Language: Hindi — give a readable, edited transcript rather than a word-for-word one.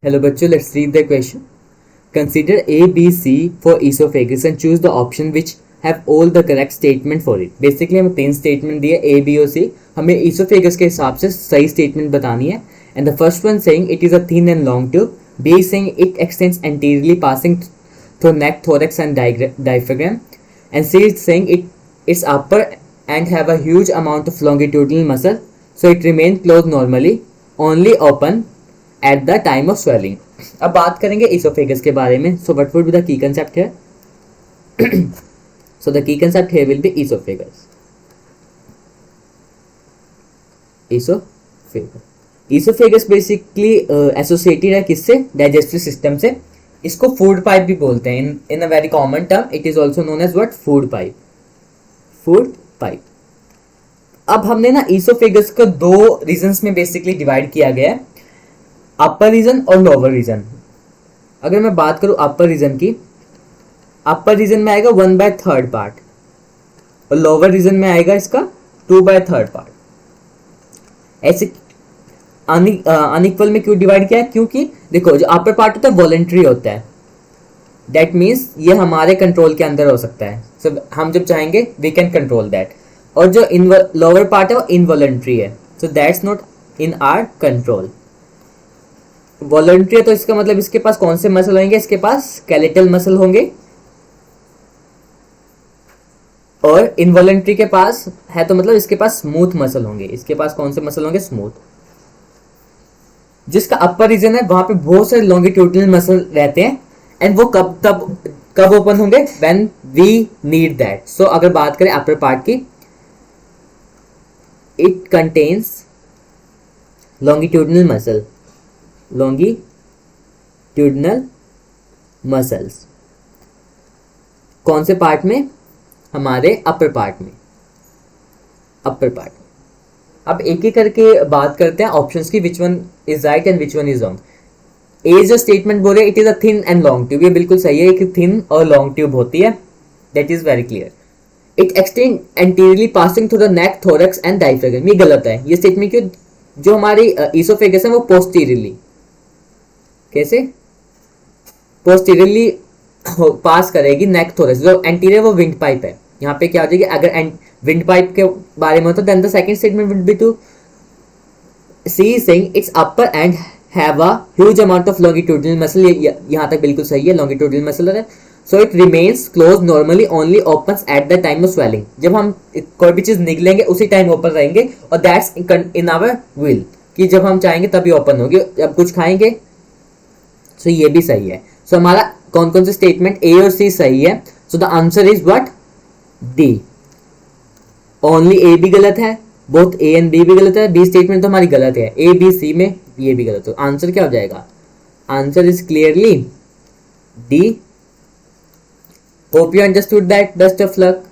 Hello बच्चों, let's read the question. Consider A, B, C for esophagus and choose the option which have all the correct statement for it. Basically हमें 3 statement दिए A, B और C. हमें esophagus के हिसाब से सही statement बतानी है. And the first one saying it is a thin and long tube. B is saying it extends anteriorly passing through neck, thorax and diaphragm. And C is saying it's upper and have a huge amount of longitudinal muscle. So it remains closed normally, only open at the time of swelling. अब बात करेंगे esophagus के बारे में. So what would be the key concept here? So the key concept here will be esophagus. Esophagus basically associated है किससे? Digestive system से. इसको food pipe भी बोलते हैं. In a very common term, it is also known as what? Food pipe. Food pipe. अब हमने ना esophagus को 2 रीजन्स में बेसिकली डिवाइड किया गया है, अपर रीजन और लोअर रीजन. अगर मैं बात करूं अपर रीजन की, अपर रीजन में आएगा 1/3 पार्ट और लोअर रीजन में आएगा इसका 2/3 पार्ट. ऐसे अनइक्वल में क्यों डिवाइड किया है? क्योंकि देखो जो अपर पार्ट होता है वॉलंटरी होता है. दैट मीन्स ये हमारे कंट्रोल के अंदर हो सकता है. सो हम जब चाहेंगे वी कैन कंट्रोल दैट. और जो लोअर पार्ट है वो इनवॉलंटरी है. So that's not in our control. Voluntary है तो इसका मतलब इसके पास कौन से मसल होंगे? इसके पास स्केलेटल मसल होंगे. और इनवॉलंटरी के पास है तो मतलब इसके पास स्मूथ मसल होंगे. इसके पास कौन से मसल होंगे? स्मूथ. जिसका अपर रीजन है वहां पे बहुत सारे लॉन्गिट्यूडिनल मसल रहते हैं. एंड वो कब ओपन होंगे? When we need that. So अगर बात करें अपर पार्ट की, इट कंटेन्स लॉन्गिट्यूडिनल मसल्स. कौन से पार्ट में? हमारे अपर पार्ट में. अब एक एक करके बात करते हैं ऑप्शंस की. Which one is right and which one is wrong. A जो स्टेटमेंट बोल रहे it is a thin and long tube, ये बिल्कुल सही है कि थिन और लॉन्ग ट्यूब होती है. That is very clear. It extend anteriorly passing through the neck, thorax and diaphragm. ये गलत है. ये स्टेटमेंट क्यों? जो हमारी इसोफेगस है वो पोस्टीरियरली, कैसे पोस्टीरियरली पास करेगी नेक, थोरैक्स. जो एंटीरियर वो विंड पाइप है. यहाँ पे क्या हो जाएगी? अगर विंड पाइप के बारे में हो तो then the second statement would be to see saying it's upper end have a huge amount of longitudinal muscle. यहाँ तक बिल्कुल सही है, लॉन्गिट्यूडिनल मसल है. So it remains close normally only opens at the time of swallowing. जब हम कोई भी चीज निकलेंगे उसी टाइम ओपन रहेंगे. और दैट्स इन आवर विल, कि जब हम चाहेंगे तभी ओपन होगी. जब कुछ खाएंगे. सो ये भी सही है. सो हमारा कौन कौन से स्टेटमेंट ए और सी सही है? So the answer is what? D. Only A भी गलत है, बोथ ए एंड बी भी गलत है. बी स्टेटमेंट तो हमारी गलत है. ए बी सी में ये भी गलत है. आंसर क्या हो जाएगा? Answer is clearly D. Hope you understood that. Best of luck.